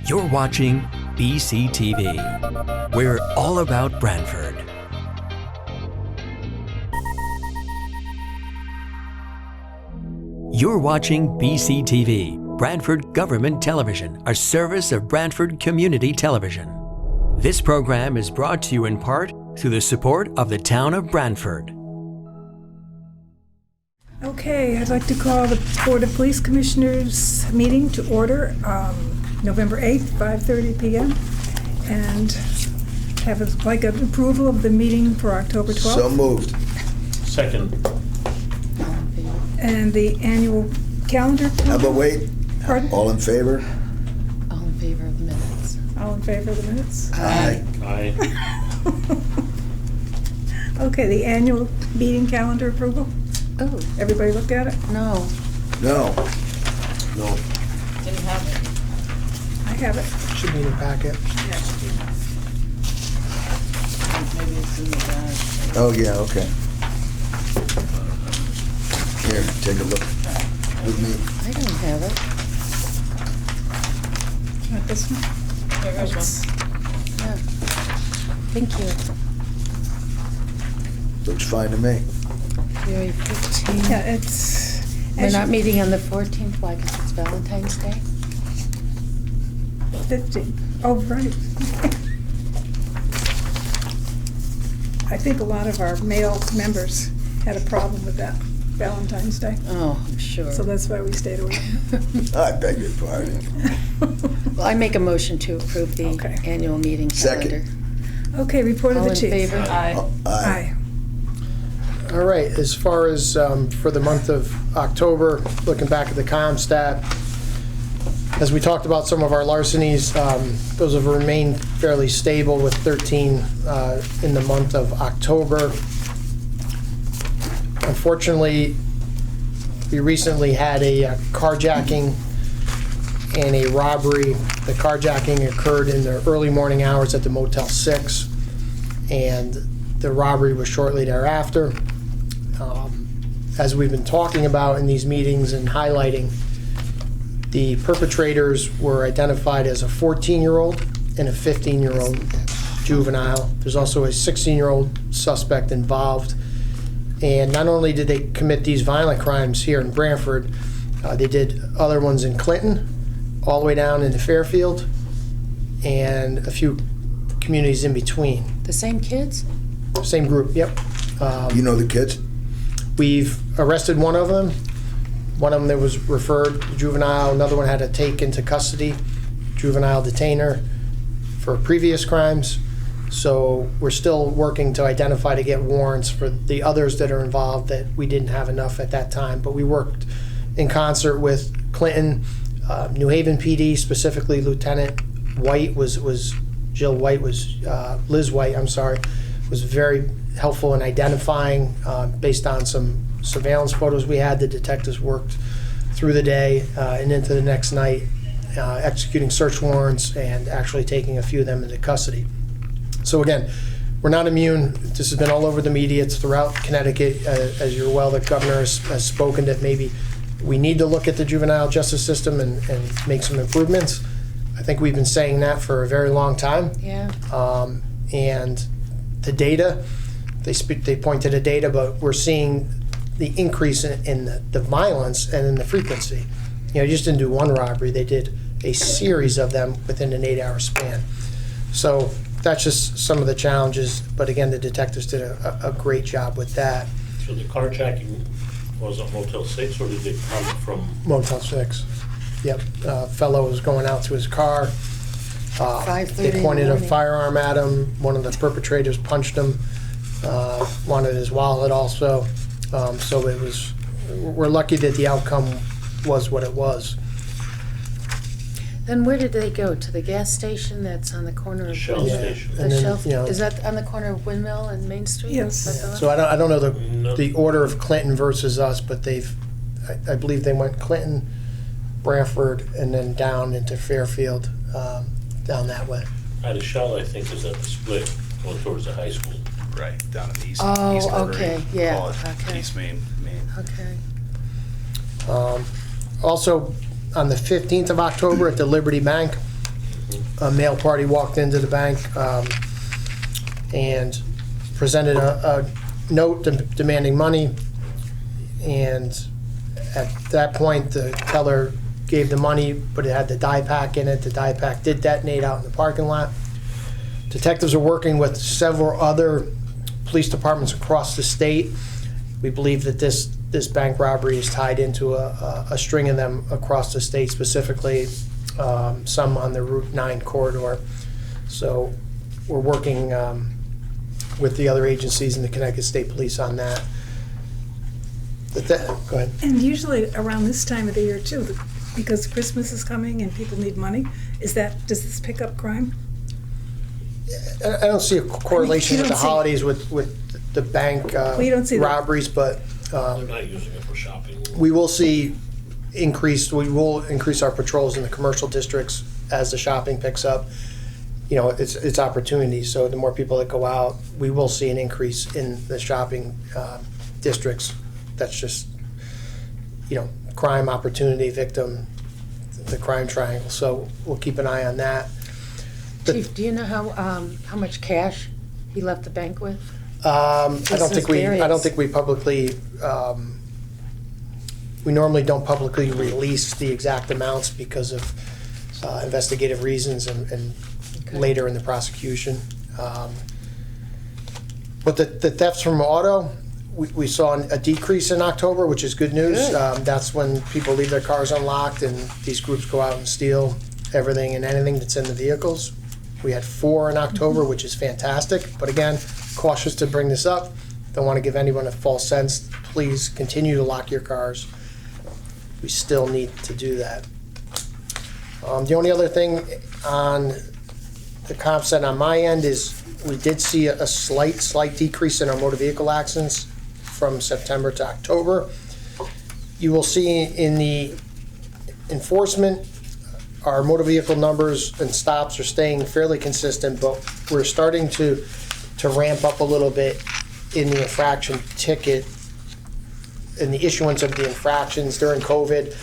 You're watching BCTV. We're all about Branford. You're watching BCTV, Branford Government Television, a service of Branford Community Television. This program is brought to you in part through the support of the town of Branford. Okay, I'd like to call the Board of Police Commissioners meeting to order November 8th, 5:30 p.m. and have an approval of the meeting for October 12th. So moved. Second. And the annual calendar. But wait. Pardon? All in favor? All in favor of the minutes. All in favor of the minutes? Aye. Aye. Okay, the annual meeting calendar approval. Oh, Everybody looked at it? no, No. No. didn't have it. I have it. Should be in the packet. Maybe it's in the bag. Oh, yeah, okay. Here, take a look with me. I don't have it. Not this one? There goes one. Yeah. Thank you. Looks fine to me. February 15th. Yeah, it's... We're not meeting on the 14th, why, because it's Valentine's Day? 15. Oh, right. I think a lot of our male members had a problem with that Valentine's Day, Oh, I'm sure. so that's why we stayed away. I beg your pardon. Well, I make a motion to approve the Okay. annual meeting Second. calendar. Okay, report of All the in chief. favor? Oh, Aye. All right, as far as for the month of October, looking back at the CompStat, as we talked about some of our larcenies, those have remained fairly stable with 13 in the month of October. Unfortunately, we recently had a carjacking and a robbery. The carjacking occurred in the early morning hours at the Motel 6, and the robbery was shortly thereafter. As we've been talking about in these meetings and highlighting, the perpetrators were identified as a 14-year-old and a 15-year-old juvenile. There's also a 16-year-old suspect involved. And not only did they commit these violent crimes here in Branford, they did other ones in Clinton, all the way down into Fairfield, and a few communities in between. The same kids? Same group, yep. You know the kids? We've arrested one of them. One of them that was referred to juvenile, another one had to take into custody, juvenile detainer for previous crimes. So we're still working to identify to get warrants for the others that are involved that we didn't have enough at that time. But we worked in concert with Clinton, New Haven PD, specifically Lieutenant White Jill White Liz White, I'm sorry, was very helpful in identifying based on some surveillance photos we had. The detectives worked through the day and into the next night, executing search warrants and actually taking a few of them into custody. So again, we're not immune. This has been all over the media. It's throughout Connecticut. As you're well, the governor has spoken that maybe we need to look at the juvenile justice system and make some improvements. I think we've been saying that for a very long time. Yeah. And the data, they point to the data, but we're seeing the increase in the violence and in the frequency. You know, they just didn't do one robbery. They did a series of them within an 8-hour span. So that's just some of the challenges. But again, the detectives did a great job with that. So the carjacking was at Motel 6, or did it come from? Motel 6. Yep. Fellow was going out to his car. 5:30 They pointed in the a morning. firearm at him. One of the perpetrators punched him. Wanted his wallet also. So we're lucky that the outcome was what it was. Then where did they go? To the gas station that's on the corner of Shell Windmill? station. The And then, Shell, you know- is that on the corner of Windmill and Main Street? Yes. Is that the one? So I don't know No. the order of Clinton versus us, but I believe they went Clinton, Branford, and then down into Fairfield, down that way. At a Shell, I think, is at the split going towards the high school. Right, down in the east. Oh, east Rotary, okay, yeah, call it okay. East Main. Okay. Also, on the 15th of October at the Liberty Bank, a male party walked into the bank and presented a note demanding money. And at that point, the teller gave the money, but it had the die pack in it. The die pack did detonate out in the parking lot. Detectives are working with several other police departments across the state. We believe that this bank robbery is tied into a string of them across the state, specifically some on the Route 9 corridor. So we're working with the other agencies in the Connecticut State Police on that. Go ahead. And usually around this time of the year too, because Christmas is coming and people need money, does this pick up crime? I don't see a correlation you with the don't see- holidays with the bank you don't see that. robberies, but They're not using it for shopping. we will increase our patrols in the commercial districts as the shopping picks up. You know, it's opportunities, so the more people that go out, we will see an increase in the shopping districts. That's just, you know, crime, opportunity, victim, the crime triangle, so we'll keep an eye on that. Chief, do you know how much cash he left the bank with? I don't think we publicly, we normally don't publicly release the exact amounts because of investigative reasons and later in the prosecution. But the thefts from auto, we saw a decrease in October, which is good news. Good. That's when people leave their cars unlocked and these groups go out and steal everything and anything that's in the vehicles. We had 4 in October, which is fantastic. But again, cautious to bring this up. Don't want to give anyone a false sense. Please continue to lock your cars. We still need to do that. The only other thing on the comp set on my end is we did see a slight decrease in our motor vehicle accidents from September to October. You will see in the enforcement, our motor vehicle numbers and stops are staying fairly consistent, but we're starting to ramp up a little bit in the infraction ticket, in the issuance of the infractions during COVID.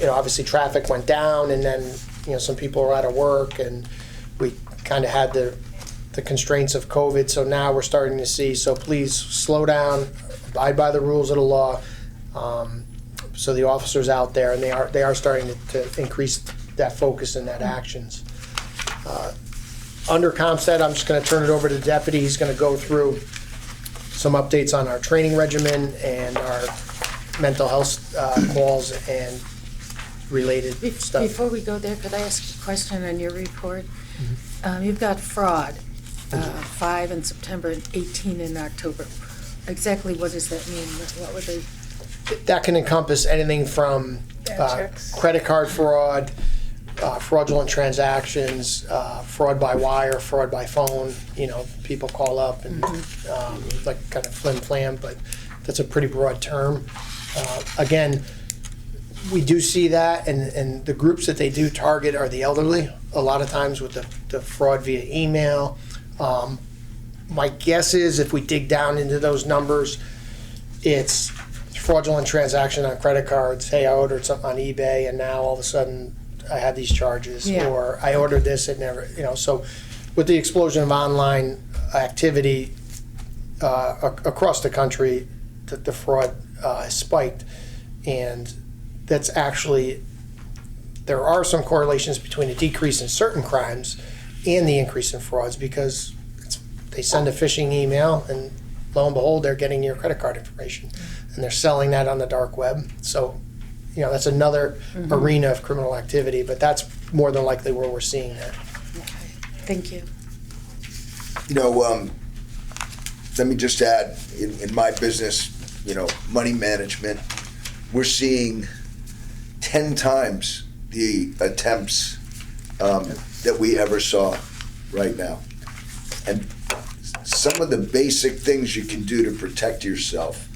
You know, obviously traffic went down, and then, you know, some people were out of work, and we kind of had the constraints of COVID, so now we're starting to see, so please slow down, abide by the rules of the law. So the officers out there, and they are starting to increase that focus and that actions. Under CompStat, I'm just going to turn it over to the deputy. He's going to go through some updates on our training regimen and our mental health calls and related stuff. Before we go there, could I ask a question on your report? You've got fraud, 5 in September and 18 in October. Exactly what does that mean? What were they? That can encompass anything from checks. credit card fraud, fraudulent transactions, fraud by wire, fraud by phone. You know, people call up and like kind of flim flam, but that's a pretty broad term. Again, we do see that, and the groups that they do target are the elderly, a lot of times with the fraud via email. My guess is if we dig down into those numbers, it's fraudulent transaction on credit cards. Hey, I ordered something on eBay, and now all of a sudden I have these charges. Yeah. Or I ordered this, it never, you know. So with the explosion of online activity across the country, the fraud has spiked. And that's actually, there are some correlations between a decrease in certain crimes and the increase in frauds, because they send a phishing email and lo and behold, they're getting your credit card information and they're selling that on the dark web. So, you know, that's another arena of criminal activity, but that's more than likely where we're seeing that. Okay, thank you. You know, let me just add, in my business, you know, money management, we're seeing 10 times the attempts that we ever saw right now. And some of the basic things you can do to protect yourself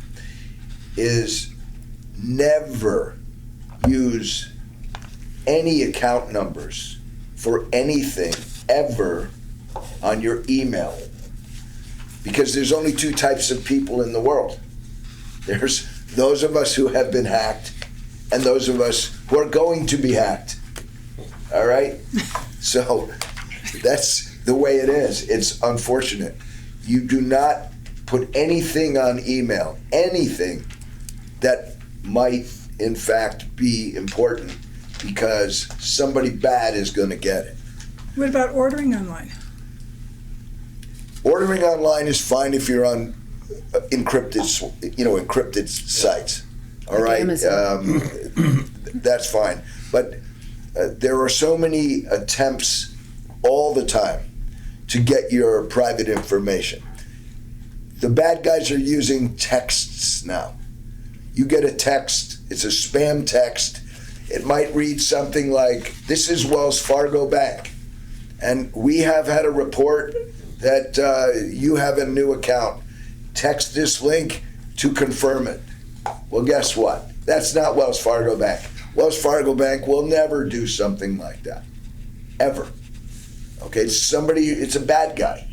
is never use any account numbers for anything ever on your email, because there's only 2 types of people in the world. There's those of us who have been hacked and those of us who are going to be hacked. All right? So that's the way it is. It's unfortunate. You do not put anything on email, anything that might in fact be important, because somebody bad is going to get it. What about ordering online? Ordering online is fine if you're on encrypted sites. All right, that's fine. But there are so many attempts all the time to get your private information. The bad guys are using texts now. You get a text, it's a spam text. It might read something like, "This is Wells Fargo Bank, and we have had a report that you have a new account. Text this link to confirm it." Well, guess what? That's not Wells Fargo Bank. Wells Fargo Bank will never do something like that, ever. Okay, it's a bad guy.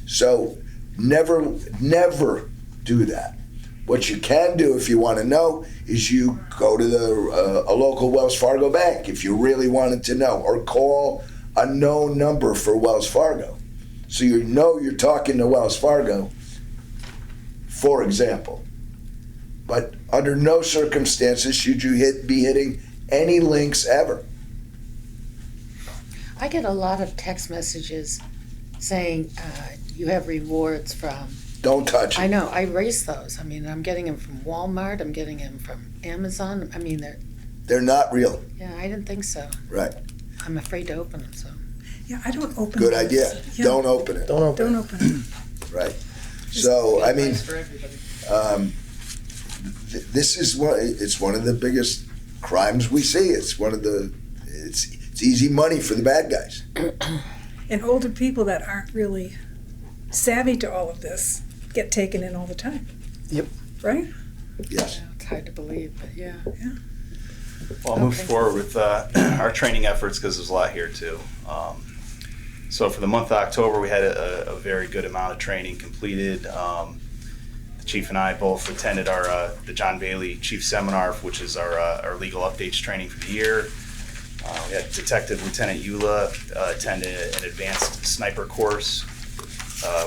So never do that. What you can do, if you want to know, is you go to a local Wells Fargo bank if you really wanted to know, or call a known number for Wells Fargo. So you know you're talking to Wells Fargo, for example. But under no circumstances should you be hitting any links ever. I get a lot of text messages saying you have rewards from. Don't touch it. I know, I erase those. I mean, I'm getting them from Walmart, I'm getting them from Amazon. I mean, They're not real. yeah, I didn't think so. Right. I'm afraid to open them, so. Yeah, I don't open Good those. idea. Yeah. Don't open it. Don't open. Don't open it. Right. So, I mean, this is it's one of the biggest crimes we see. It's easy money for the bad guys. And older people that aren't really savvy to all of this get taken in all the time. Yep. Right? Yes. Yeah, it's hard to believe, but yeah. Well, I'll move Okay. forward with our training efforts because there's a lot here too. So for the month of October, we had a very good amount of training completed. The chief and I both attended the John Bailey Chief Seminar, which is our legal updates training for the year. We had Detective Lieutenant Eula attend an advanced sniper course.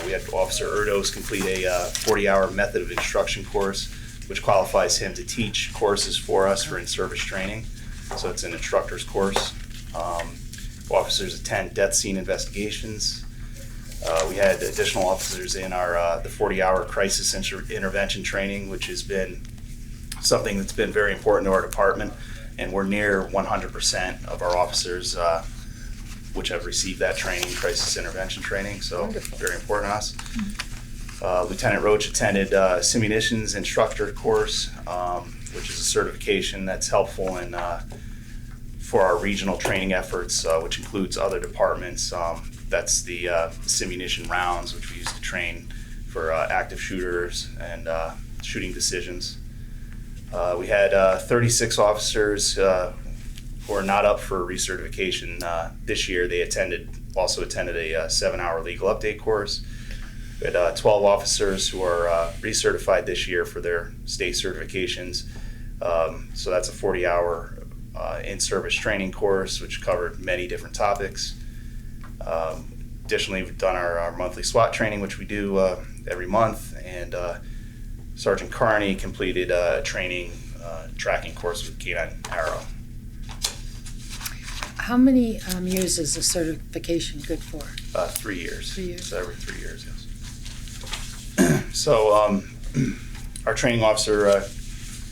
We had Officer Erdos complete a 40-hour method of instruction course, which qualifies him to teach courses for us for in-service training. So it's an instructor's course. Officers attend death scene investigations. We had additional officers in the 40-hour crisis intervention training, which has been something that's been very important to our department, and we're near 100% of our officers which have received that training, crisis intervention training, so Wonderful. very important to us. Lieutenant Roach attended Simunitions Instructor course, which is a certification that's helpful for our regional training efforts, which includes other departments. That's the Simunition rounds, which we use to train for active shooters and shooting decisions. We had 36 officers who are not up for recertification this year. They also attended a 7-hour legal update course. We had 12 officers who are recertified this year for their state certifications. So that's a 40-hour in-service training course, which covered many different topics. Additionally, we've done our monthly SWAT training, which we do every month, and Sergeant Carney completed a training tracking course with K9 Arrow. How many years is the certification good for? 3 years. 3 years. So every 3 years, yes. So our training officer,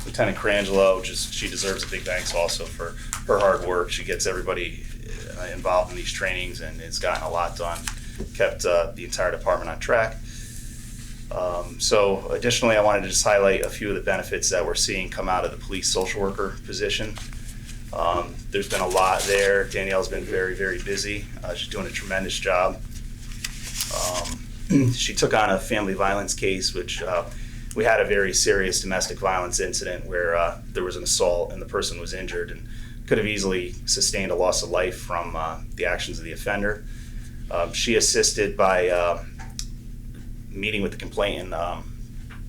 Lieutenant Carangelo, she deserves a big thanks also for her hard work. She gets everybody involved in these trainings and has gotten a lot done, kept the entire department on track. So additionally, I wanted to just highlight a few of the benefits that we're seeing come out of the police social worker position. There's been a lot there. Danielle's been very, very busy. She's doing a tremendous job. She took on a family violence case, which we had a very serious domestic violence incident where there was an assault and the person was injured and could have easily sustained a loss of life from the actions of the offender. She assisted by meeting with the complainant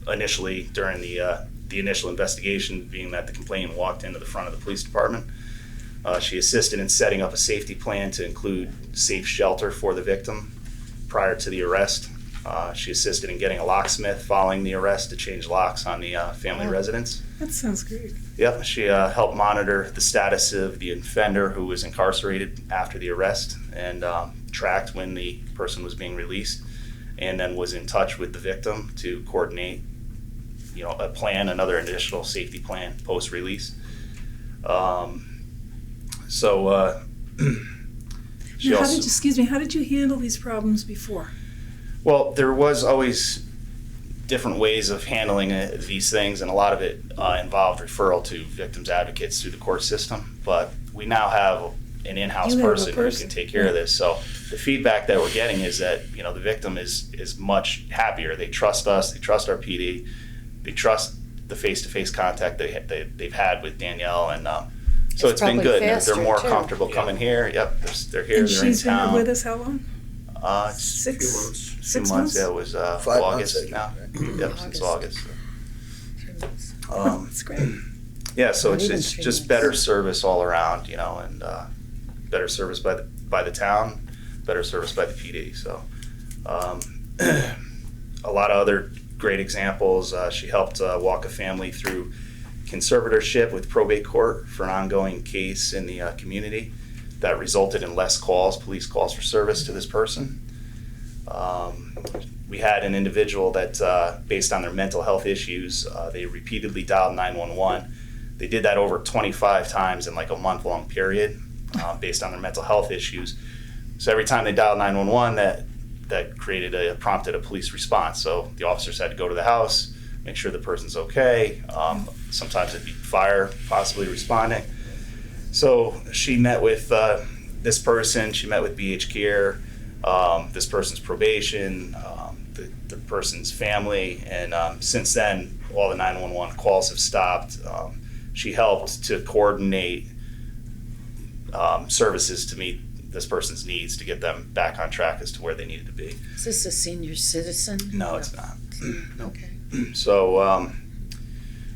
initially during the initial investigation, being that the complainant walked into the front of the police department. She assisted in setting up a safety plan to include safe shelter for the victim prior to the arrest. She assisted in getting a locksmith following the arrest to change locks on the family residence. That sounds great. Yep, she helped monitor the status of the offender who was incarcerated after the arrest and tracked when the person was being released, and then was in touch with the victim to coordinate, a plan, another additional safety plan post-release. She Now, also, how did you handle these problems before? well, there was always different ways of handling these things, and a lot of it involved referral to victims advocates through the court system. But we now have an in-house You have a person who person. can take care of this. So the feedback that we're getting is that the victim is much happier. They trust us. They trust our PD. They trust the face-to-face contact they've had with Danielle, and so it's been probably good. They're faster, more too. comfortable coming here. Yep, they're here. And they're she's in been town. with us how long? 2 months. 6 2 months? Yeah, it was 5 August months, now. right? Yep, since August. Oh, that's great. Yeah, so Not it's even it's 3 just months. better service all around, and better service by the town, better service by the PD. So a lot of other great examples. She helped walk a family through conservatorship with probate court for an ongoing case in the community that resulted in less police calls for service to this person. We had an individual that, based on their mental health issues, they repeatedly dialed 911. They did that over 25 times in like a month-long period, based on their mental health issues. So every time they dialed 911, that prompted a police response. So the officers had to go to the house, make sure the person's okay. Sometimes it'd be fire possibly responding. So she met with this person, she met with BH Care, this person's probation, the person's family, and since then, all the 911 calls have stopped. She helped to coordinate services to meet this person's needs to get them back on track as to where they needed to be. Is this a senior citizen? No, it's not. No. Okay. So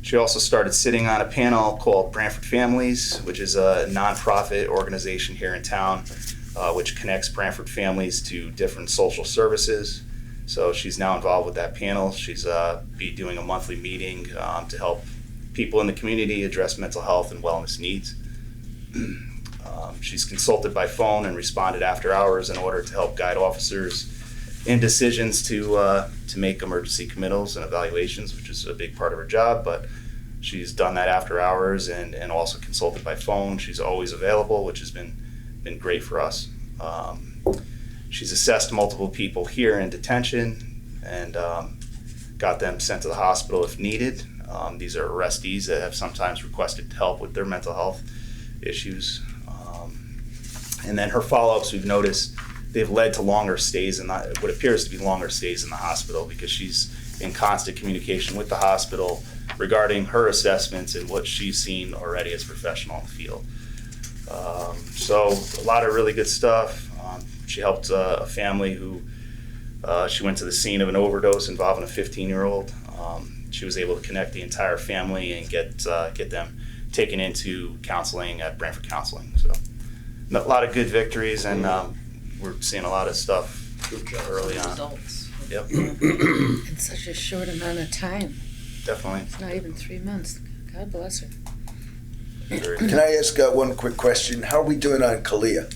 she also started sitting on a panel called Branford Families, which is a nonprofit organization here in town, which connects Branford families to different social services. So she's now involved with that panel. She's be doing a monthly meeting to help people in the community address mental health and wellness needs. She's consulted by phone and responded after hours in order to help guide officers in decisions to make emergency committals and evaluations, which is a big part of her job, but she's done that after hours and also consulted by phone. She's always available, which has been great for us. She's assessed multiple people here in detention and got them sent to the hospital if needed. These are arrestees that have sometimes requested help with their mental health issues. And then her follow-ups, we've noticed, they've led to longer stays in what appears to be longer stays in the hospital, because she's in constant communication with the hospital regarding her assessments and what she's seen already as a professional in the field. So a lot of really good stuff. She helped a family who, she went to the scene of an overdose involving a 15-year-old. She was able to connect the entire family and get them taken into counseling at Branford Counseling. So a lot of good victories, and we're seeing a lot of stuff early on. Results. Yep, In such a short amount of time. definitely. It's not even 3 months. God bless her. Very Can I ask one quick question? How are we doing on Kalia?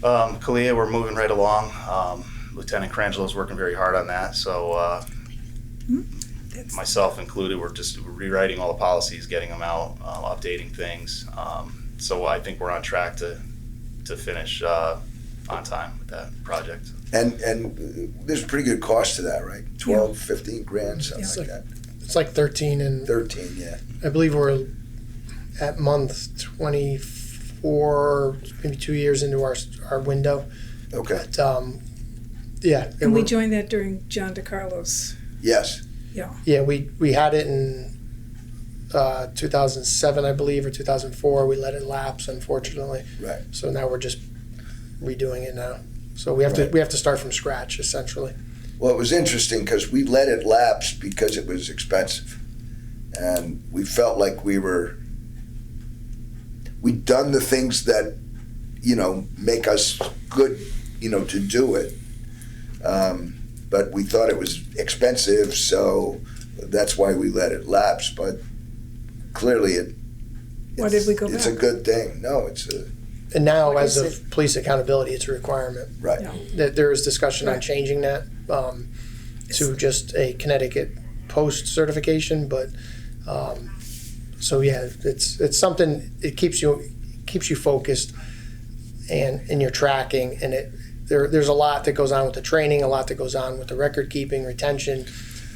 Kalia, we're moving right along. Lieutenant Crangelo's working very hard on that. So That's, myself included, we're just rewriting all the policies, getting them out, updating things. So I think we're on track to finish on time with that project. And there's a pretty good cost to that, right? 12, 15 grand, something Yeah. like that. It's like 13, and 13, yeah. I believe we're at month 24, maybe 2 years into our window. Okay, But yeah, and we joined that during John DeCarlo's, yes. yeah, we had it in 2007, I believe, or 2004. We let it lapse, unfortunately. Right. So now we're just redoing it now. So we have Right. to start from scratch, essentially. Well, it was interesting because we let it lapse because it was expensive. And we felt like we were we've done the things that, make us good, to do it. But we thought it was expensive, so that's why we let it lapse. But clearly, Why did we go it's a back? good thing. No, it's And now, What as is of police accountability, it's a requirement. right. Yeah. That there is discussion on Right. changing that to just a Connecticut post certification, but so yeah, it's something. It keeps you focused, and you're tracking, and there's a lot that goes on with the training, a lot that goes on with the record keeping, retention,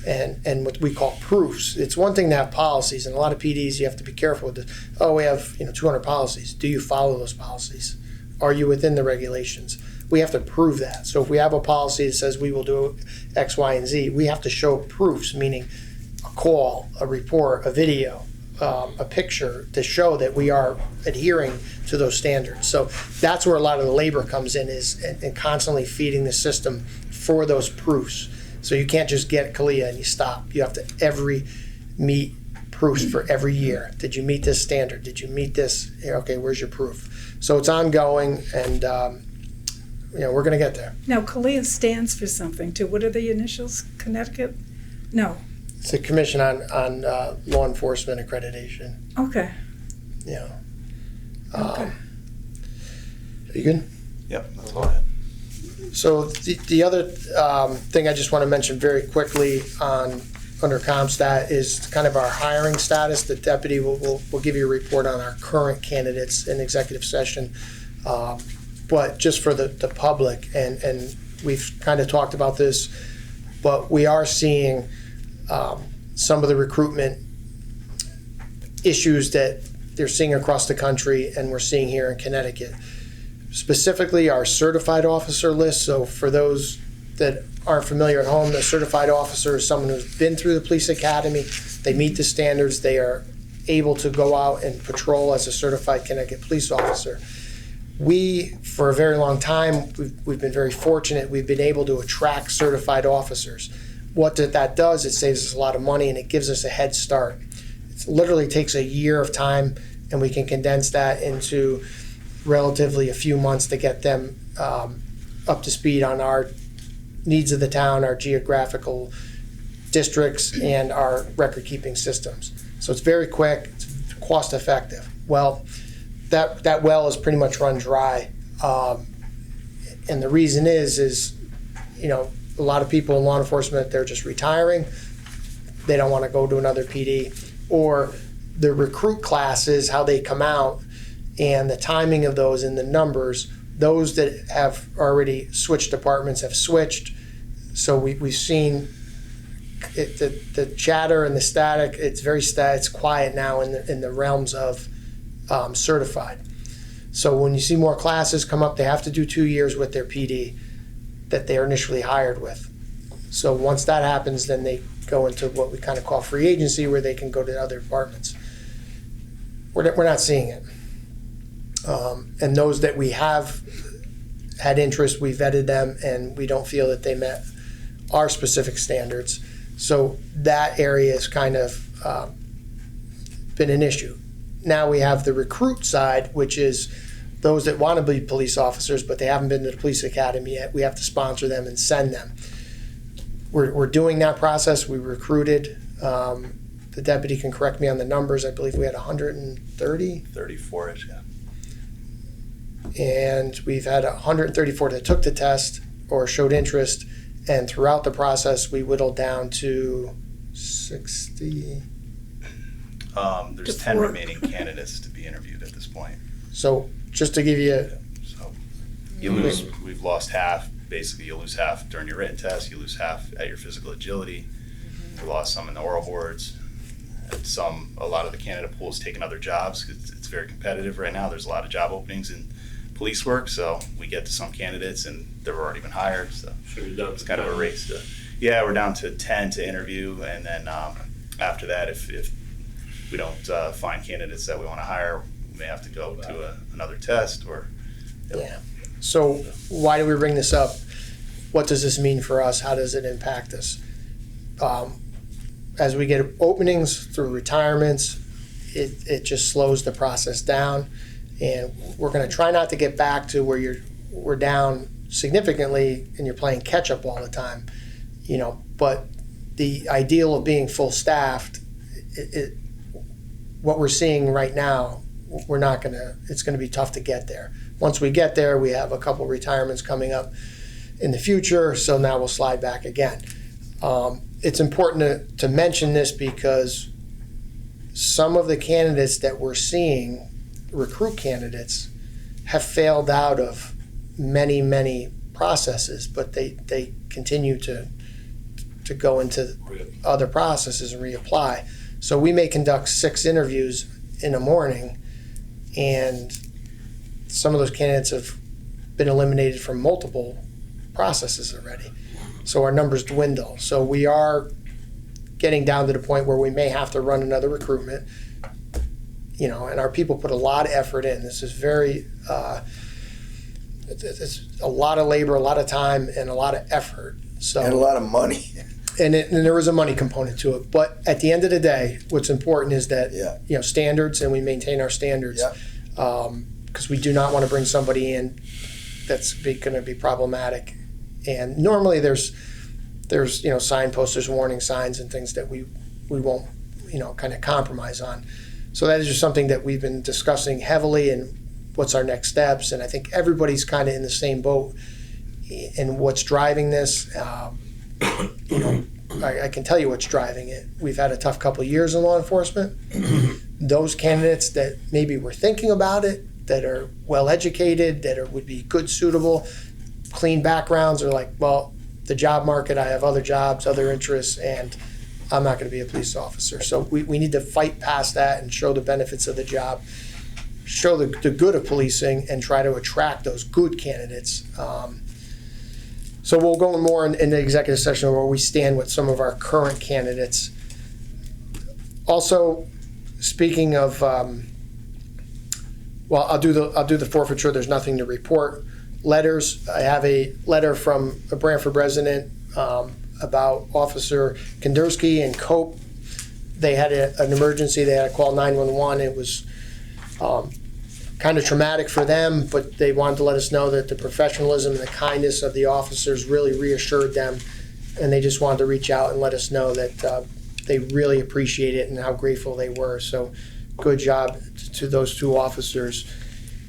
and what we call proofs. It's one thing to have policies, and a lot of PDs you have to be careful with this. Oh, we have 200 policies. Do you follow those policies? Are you within the regulations? We have to prove that. So if we have a policy that says we will do X, Y, and Z, we have to show proofs, meaning a call, a report, a video, a picture to show that we are adhering to those standards. So that's where a lot of the labor comes in, is and constantly feeding the system for those proofs. So you can't just get CALIA and you stop. You have to meet proofs for every year. Did you meet this standard? Did you meet this? Okay, where's your proof? So it's ongoing, and we're going to get there. Now, CALIA stands for something too. What are the initials? Connecticut? No. It's a commission on law enforcement accreditation. Okay. Yeah. Okay. Are you good? Yep, that's all I had. So the other thing I just want to mention very quickly under CompStat is kind of our hiring status. The deputy will give you a report on our current candidates in executive session. But just for the public, and we've kind of talked about this, but we are seeing some of the recruitment issues that they're seeing across the country, and we're seeing here in Connecticut. Specifically, our certified officer list. So for those that aren't familiar at home, the certified officer is someone who's been through the police academy. They meet the standards. They are able to go out and patrol as a certified Connecticut police officer. We, for a very long time, we've been very fortunate. We've been able to attract certified officers. What that does, it saves us a lot of money, and it gives us a head start. It literally takes a year of time, and we can condense that into relatively a few months to get them up to speed on our needs of the town, our geographical districts, and our record-keeping systems. So it's very quick, it's cost-effective. Well, that well is pretty much run dry, and the reason is a lot of people in law enforcement, they're just retiring. They don't want to go to another PD, or the recruit classes, how they come out, and the timing of those and the numbers. Those that have already switched departments have switched. So we've seen the chatter and the static. It's very it's quiet now in the realms of certified. So when you see more classes come up, they have to do 2 years with their PD that they are initially hired with. So once that happens, then they go into what we kind of call free agency, where they can go to other departments. We're not seeing it. And those that we have had interest, we vetted them, and we don't feel that they met our specific standards. So that area has kind of been an issue. Now we have the recruit side, which is those that want to be police officers, but they haven't been to the police academy yet. We have to sponsor them and send them. We're doing that process. We recruited. The deputy can correct me on the numbers. I believe we had 130. 34-ish, yeah. And we've had 134 that took the test or showed interest, and throughout the process we whittled down to 60. There's 10 remaining candidates to be interviewed at this point. So just to give you, So we've lost half. Basically, you lose half during your written test, you lose half at your physical agility. We lost some in the oral boards. And a lot of the candidate pool is taking other jobs because it's very competitive right now. There's a lot of job openings in police work, so we get to some candidates and they've already been hired. So it's kind of a race to, we're down to 10 to interview, and then after that, if we don't find candidates that we want to hire, we may have to go to another test or. yeah. So why do we bring this up? What does this mean for us? How does it impact us? As we get openings through retirements, it just slows the process down. And we're going to try not to get back to where we're down significantly and you're playing catch up all the time, but the ideal of being full staffed, what we're seeing right now, it's going to be tough to get there. Once we get there, we have a couple retirements coming up in the future, so now we'll slide back again. It's important to mention this because some of the candidates that we're seeing, recruit candidates, have failed out of many, many processes, but they continue to go into other processes and reapply. So we may conduct 6 interviews in a morning, and some of those candidates have been eliminated from multiple processes already. So our numbers dwindle. So we are getting down to the point where we may have to run another recruitment, and our people put a lot of effort in. This is it's a lot of labor, a lot of time, and a lot of effort. So And a lot of money. And there is a money component to it. But at the end of the day, what's important is that, standards, and we maintain our standards. Because we do not want to bring somebody in that's going to be problematic. And normally there's signposts, there's warning signs and things that we won't, kind of compromise on. So that is just something that we've been discussing heavily, and what's our next steps. And I think everybody's kind of in the same boat in what's driving this. I can tell you what's driving it. We've had a tough couple of years in law enforcement. Those candidates that maybe were thinking about it, that are well educated, would be good, suitable, clean backgrounds, are like, well, the job market, I have other jobs, other interests, and I'm not going to be a police officer. So we need to fight past that and show the benefits of the job, show the good of policing, and try to attract those good candidates. So we'll go more in the executive session where we stand with some of our current candidates. Also, speaking of, I'll do the forfeiture. There's nothing to report. Letters. I have a letter from a Branford resident about Officer Kandersky and Cope. They had an emergency. They had to call 911. It was kind of traumatic for them, but they wanted to let us know that the professionalism and the kindness of the officers really reassured them, and they just wanted to reach out and let us know that they really appreciate it and how grateful they were. So good job to those 2 officers.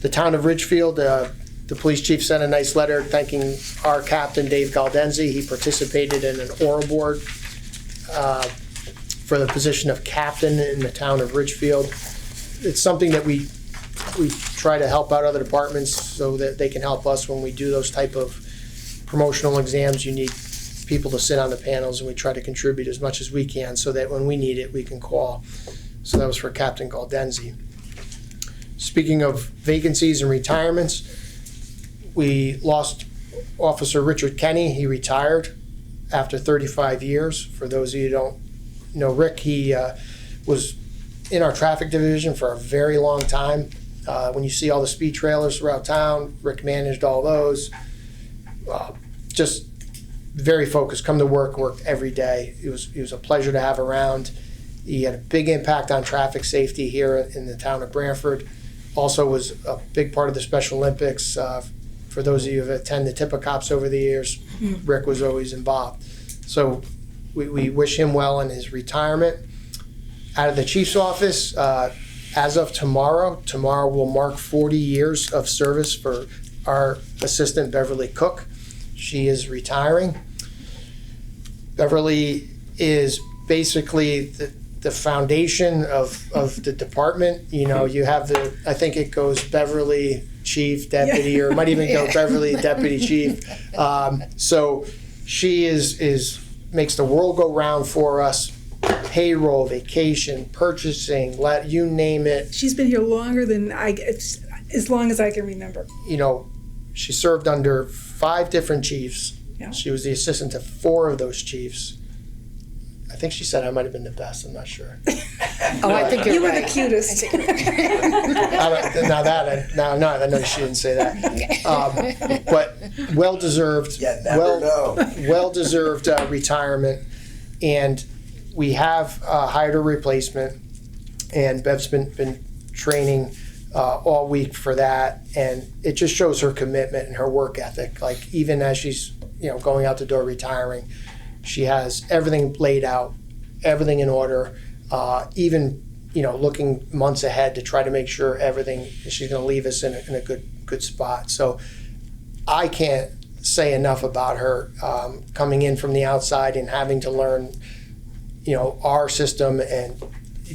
The town of Ridgefield, the police chief sent a nice letter thanking our captain, Dave Galdenzi. He participated in an oral board for the position of captain in the town of Ridgefield. It's something that we try to help out other departments so that they can help us when we do those type of promotional exams. You need people to sit on the panels, and we try to contribute as much as we can so that when we need it, we can call. So that was for Captain Galdenzi. Speaking of vacancies and retirements, we lost Officer Richard Kenny. He retired after 35 years. For those of you who don't know Rick, he was in our traffic division for a very long time. When you see all the speed trailers throughout town, Rick managed all those. Just very focused, come to work, worked every day. He was a pleasure to have around. He had a big impact on traffic safety here in the town of Branford. Also was a big part of the Special Olympics. For those of you who have attended Tippa Cops over the years, Rick was always involved. So we wish him well in his retirement. Out of the chief's office, as of tomorrow will mark 40 years of service for our assistant, Beverly Cook. She is retiring. Beverly is basically the foundation of the department. You have I think it goes Beverly Chief, Deputy, or it might even go Beverly Deputy Chief. So she makes the world go round for us. Payroll, vacation, purchasing, you name it. She's been here longer than as long as I can remember. She served under 5 different chiefs. Yeah. She was the assistant to 4 of those chiefs. I think she said I might have been the best. I'm not sure. I think you're right. You were the cutest. I know she didn't say that. But well-deserved. Yeah, never know. Well-deserved retirement, and we have hired a replacement, and Bev's been training all week for that, and it just shows her commitment and her work ethic. Like, even as she's, going out the door retiring, she has everything laid out, everything in order, even, looking months ahead to try to make sure everything, she's going to leave us in a good spot. So I can't say enough about her coming in from the outside and having to learn, our system and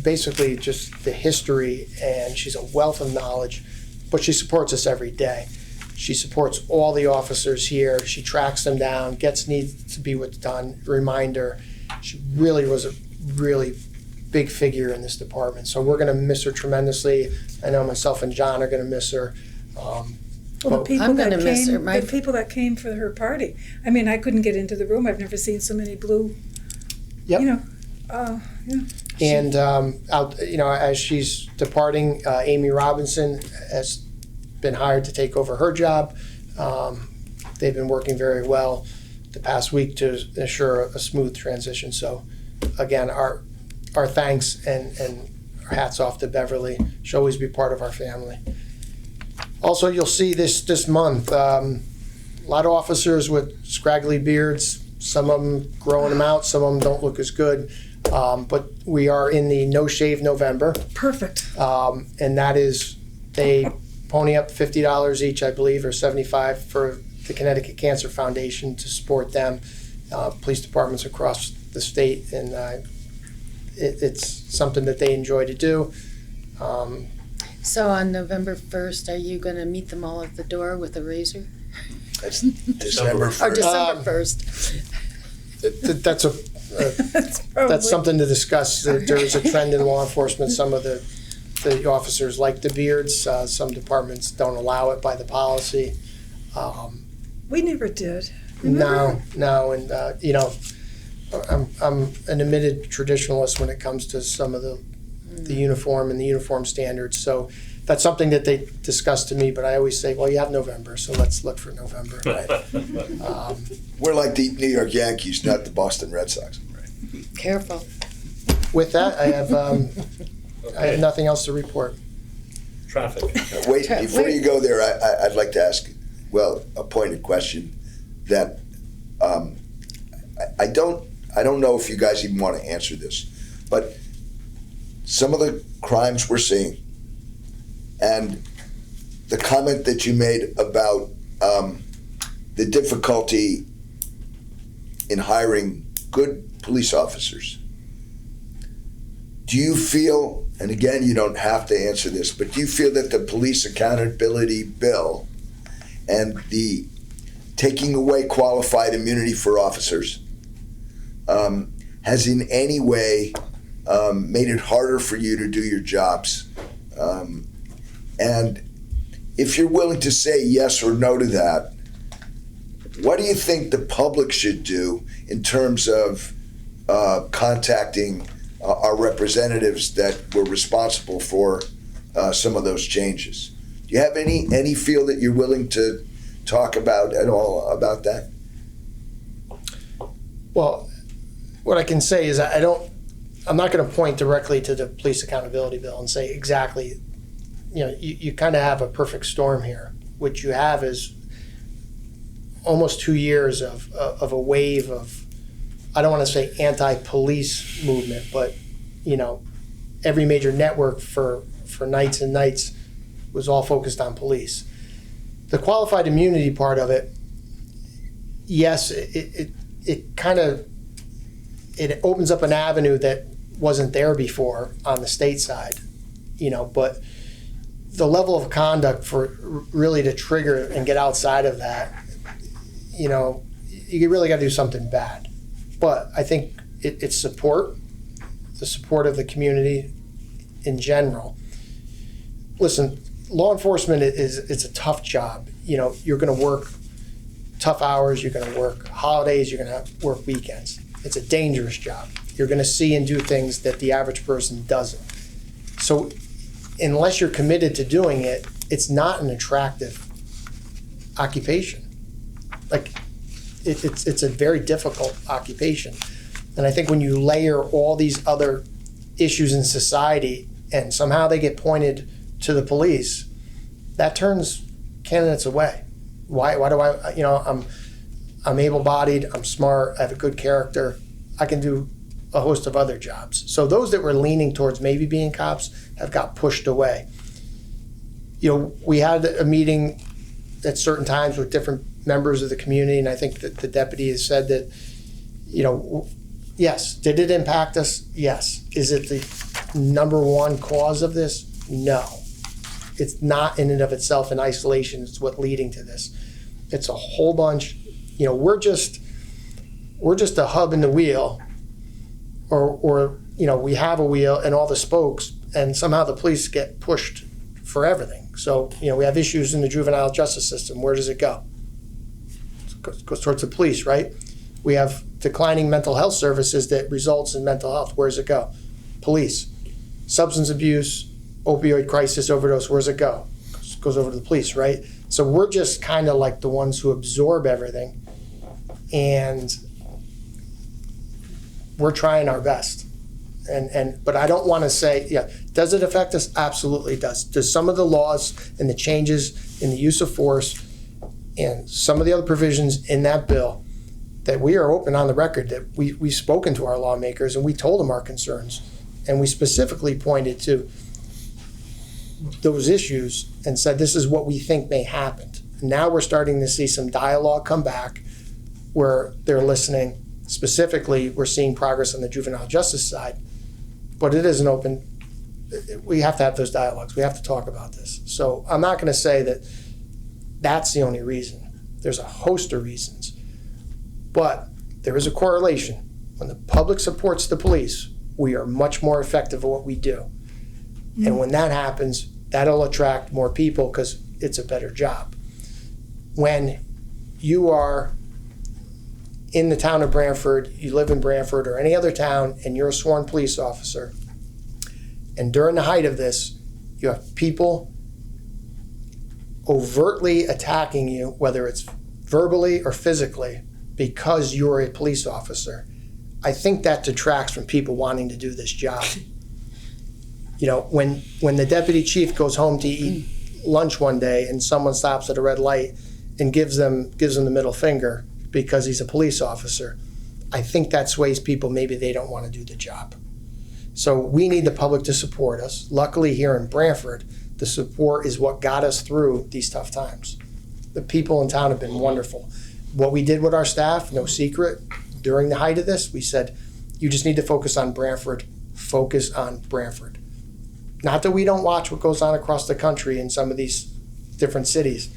basically just the history, and she's a wealth of knowledge, but she supports us every day. She supports all the officers here. She tracks them down, needs to be what's done, reminder. She really was a really big figure in this department. So we're going to miss her tremendously. I know myself and John are going to miss her. Well, the people I'm that gonna miss her. came, the people that came for her party. I mean, I couldn't get into the room. I've never seen so many blue. Yep. Yeah. And as she's departing, Amy Robinson has been hired to take over her job. They've been working very well the past week to ensure a smooth transition. So, again, our thanks and our hats off to Beverly. She'll always be part of our family. Also, you'll see this month, a lot of officers with scraggly beards, some of them growing them out, some of them don't look as good. But we are in the No Shave November. Perfect. And that is, they pony up $50 each, I believe, or $75 for the Connecticut Cancer Foundation to support them, police departments across the state. And it's something that they enjoy to do. So on November 1st, are you going to meet them all at the door with a razor? That's December Or 1st. December 1st? That's something to discuss. There is a trend in law enforcement. Some of the officers like the beards. Some departments don't allow it by the policy. We never did. Remember? No, and I'm an admitted traditionalist when it comes to some of the uniform and the uniform standards. So that's something that they discuss to me, but I always say, well, you have November, so let's look for November. Right? We're like the New York Yankees, not the Boston Red Sox. Careful. With that, I have nothing else to report. Traffic. Wait, before you go there, I'd like to ask, a pointed question that I don't know if you guys even want to answer this, but some of the crimes we're seeing and the comment that you made about the difficulty in hiring good police officers. Do you feel, and again, you don't have to answer this, but do you feel that the police accountability bill and the taking away qualified immunity for officers has in any way made it harder for you to do your jobs? And if you're willing to say yes or no to that, what do you think the public should do in terms of contacting our representatives that were responsible for some of those changes? Do you have any feel that you're willing to talk about at all about that? Well, what I can say is I'm not going to point directly to the police accountability bill and say exactly, you kind of have a perfect storm here. What you have is almost 2 years of a wave of, I don't want to say anti-police movement, but every major network for nights and nights was all focused on police. The qualified immunity part of it, yes, it kind of, it opens up an avenue that wasn't there before on the state side, but the level of conduct for really to trigger and get outside of that, you really got to do something bad. But I think it's support, the support of the community in general. Listen, law enforcement it's a tough job. You're going to work tough hours, you're going to work holidays, you're going to work weekends. It's a dangerous job. You're going to see and do things that the average person doesn't. So unless you're committed to doing it, it's not an attractive occupation. Like, it's a very difficult occupation. And I think when you layer all these other issues in society and somehow they get pointed to the police, that turns candidates away. Why do I, I'm able-bodied, I'm smart, I have a good character, I can do a host of other jobs. So those that were leaning towards maybe being cops have got pushed away. We had a meeting at certain times with different members of the community, and I think that the deputy has said that, yes, did it impact us? Yes. Is it the number one cause of this? No. It's not in and of itself in isolation. It's what's leading to this. It's a whole bunch. We're just a hub in the wheel, or we have a wheel and all the spokes, and somehow the police get pushed for everything. So, we have issues in the juvenile justice system. Where does it go? It goes towards the police, right? We have declining mental health services that results in mental health. Where does it go? Police. Substance abuse, opioid crisis, overdose, where does it go? It goes over to the police, right? So we're just kind of like the ones who absorb everything, and we're trying our best. But I don't want to say, does it affect us? Absolutely it does. Does some of the laws and the changes in the use of force and some of the other provisions in that bill, that we are open on the record that we've spoken to our lawmakers and we told them our concerns, and we specifically pointed to those issues and said this is what we think may happen. Now we're starting to see some dialogue come back where they're listening. Specifically, we're seeing progress on the juvenile justice side, but it isn't open. We have to have those dialogues. We have to talk about this. So I'm not going to say that that's the only reason. There's a host of reasons, but there is a correlation. When the public supports the police, we are much more effective at what we do. Mm-hmm. And when that happens, that'll attract more people because it's a better job. When you are in the town of Branford, you live in Branford or any other town, and you're a sworn police officer, and during the height of this, you have people overtly attacking you, whether it's verbally or physically, because you're a police officer, I think that detracts from people wanting to do this job. When the deputy chief goes home to eat lunch one day and someone stops at a red light and gives them the middle finger because he's a police officer, I think that sways people. Maybe they don't want to do the job. So we need the public to support us. Luckily here in Branford, the support is what got us through these tough times. The people in town have been wonderful. What we did with our staff, no secret, during the height of this, we said, you just need to focus on Branford. Focus on Branford. Not that we don't watch what goes on across the country in some of these different cities,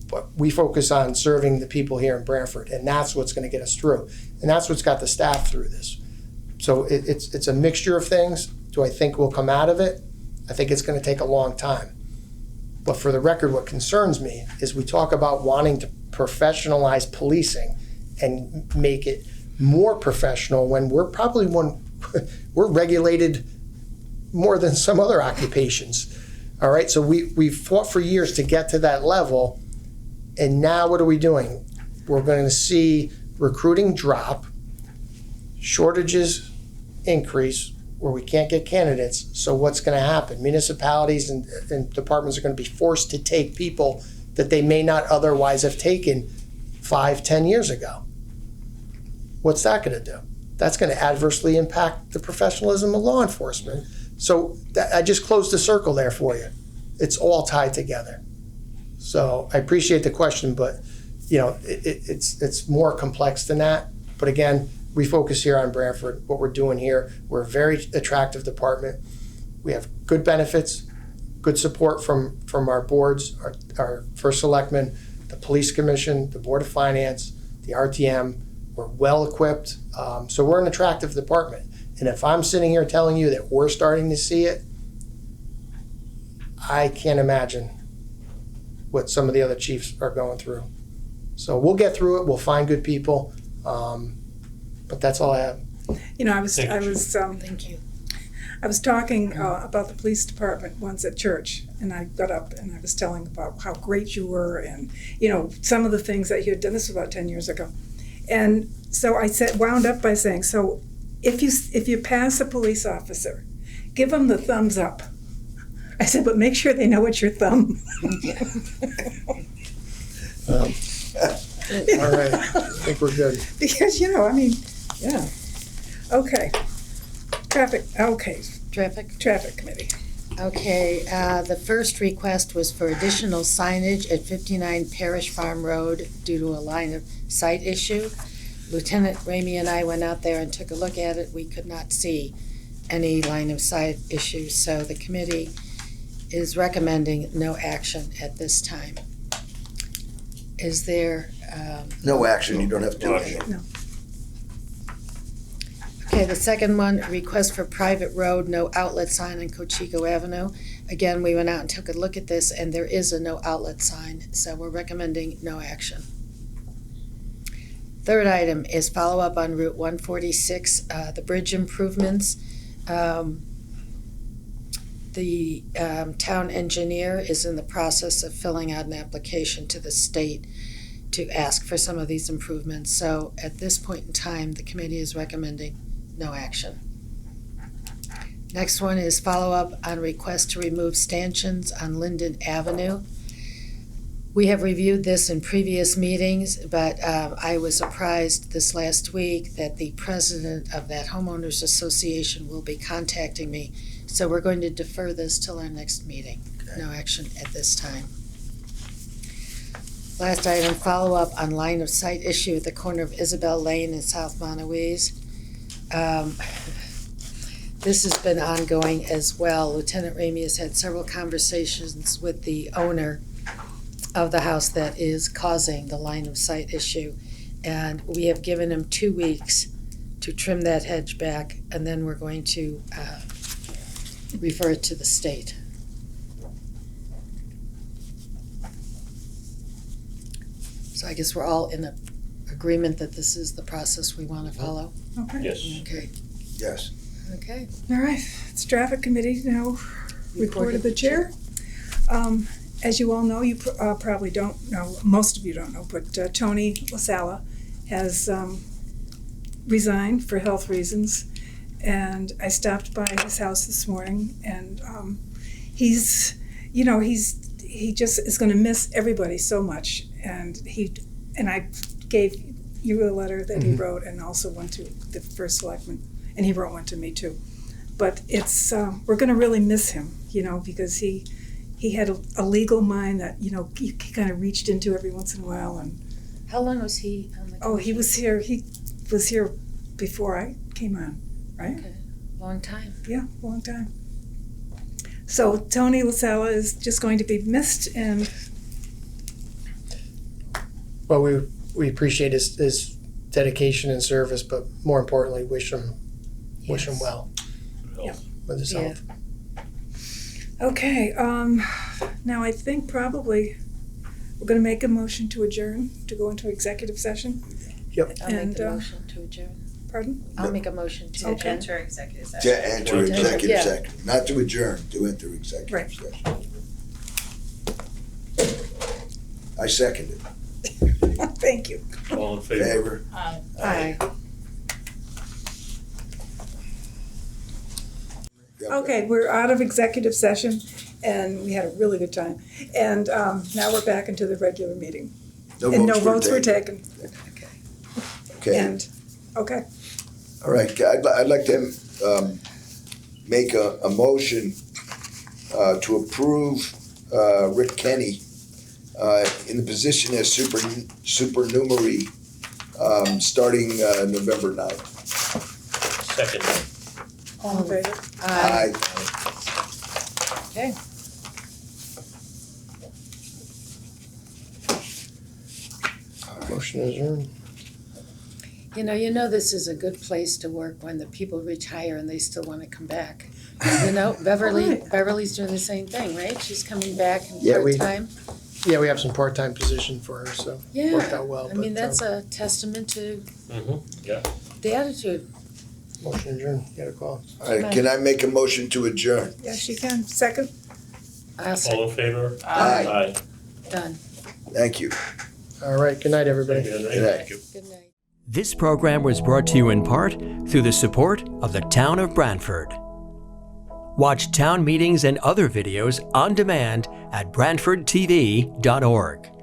but we focus on serving the people here in Branford, and that's what's going to get us through. And that's what's got the staff through this. So it's a mixture of things. Do I think we'll come out of it? I think it's going to take a long time. But for the record, what concerns me is we talk about wanting to professionalize policing and make it more professional when we're probably we're regulated more than some other occupations. All right, so we've fought for years to get to that level, and now what are we doing? We're going to see recruiting drop, shortages increase where we can't get candidates. So what's going to happen? Municipalities and departments are going to be forced to take people that they may not otherwise have taken 5-10 years ago. What's that going to do? That's going to adversely impact the professionalism of law enforcement. So I just closed the circle there for you. It's all tied together. So I appreciate the question, but it's more complex than that. But again, we focus here on Branford. What we're doing here, we're a very attractive department. We have good benefits, good support from our boards, our first selectmen, the police commission, the board of finance, the RTM. We're well equipped. So we're an attractive department. And if I'm sitting here telling you that we're starting to see it, I can't imagine what some of the other chiefs are going through. So we'll get through it. We'll find good people. But that's all I have. Thank you. I was talking about the police department once at church, and I got up and I was telling about how great you were, and some of the things that you had done. This was about 10 years ago, and so I wound up by saying, so if you pass a police officer, give them the thumbs up. I said, but make sure they know it's your thumb. All right, I think we're good. Because, yeah. Okay. Traffic committee. Okay, the first request was for additional signage at 59 Parish Farm Road due to a line of sight issue. Lieutenant Ramey and I went out there and took a look at it. We could not see any line of sight issues, so the committee is recommending no action at this time. Is there? No action, you don't have to do anything. No. Okay, the second one, request for private road, no outlet sign on Cocheco Avenue. Again, we went out and took a look at this, and there is a no outlet sign, so we're recommending no action. Third item is follow-up on Route 146, the bridge improvements. The town engineer is in the process of filling out an application to the state to ask for some of these improvements. So at this point in time, the committee is recommending no action. Next one is follow-up on request to remove stanchions on Linden Avenue. We have reviewed this in previous meetings, but I was surprised this last week that the president of that homeowners association will be contacting me. So we're going to defer this till our next meeting. Okay. No action at this time. Last item, follow-up on line of sight issue at the corner of Isabel Lane and South Montaukese. This has been ongoing as well. Lieutenant Ramey has had several conversations with the owner of the house that is causing the line of sight issue. And we have given him 2 weeks to trim that hedge back, and then we're going to refer it to the state. So I guess we're all in agreement that this is the process we want to follow? Okay. Yes. Okay. Yes. Okay. All right, it's traffic committee now. Report of the chair. As you all know, you probably don't know, most of you don't know, but Tony LaSala has resigned for health reasons. And I stopped by his house this morning, and he just is going to miss everybody so much. And I gave you a letter that he wrote, and also one to the first selectman, and he wrote one to me too. But it's we're going to really miss him, because he had a legal mind that he kind of reached into every once in a while. And How long was he on the he was here. He was here before I came on, right? Okay. Long time. Yeah, long time. So Tony LaSala is just going to be missed, and Well, we appreciate his dedication and service, but more importantly, wish him well with his health. okay. Now I think probably we're going to make a motion to adjourn to go into executive session. I'll make And, the motion to adjourn. Pardon? I'll make a motion to Okay. adjourn. Enter executive To session. enter executive Yeah. session, not to adjourn, to enter executive Right. session. I second it. Thank you. All in favor? Favor? Aye. Okay, we're out of executive session, and we had a really good time. And now we're back into the regular meeting. And no votes were taken. Okay, And, okay. all right, I'd like to make a motion to approve Rick Kenny in the position as supernumerary starting November 9th. Second. All in favor? Aye. Okay. Motion adjourned. You know this is a good place to work when the people retire and they still want to come back. Beverly's doing the same thing, right? She's coming back Yeah, part-time. Yeah, we have some part-time position for her, so Yeah. worked out well. I mean, but, that's a testament to Yeah. the attitude. motion adjourned. You got a call. All right, can I make a motion to adjourn? Yes, you can. Second? I'll say, All in favor? Aye. Aye. done. Thank you. All right. Good night, everybody. Thank you. Good night. Good night. This program was brought to you in part through the support of the Town of Branford. Watch town meetings and other videos on demand at BranfordTV.org.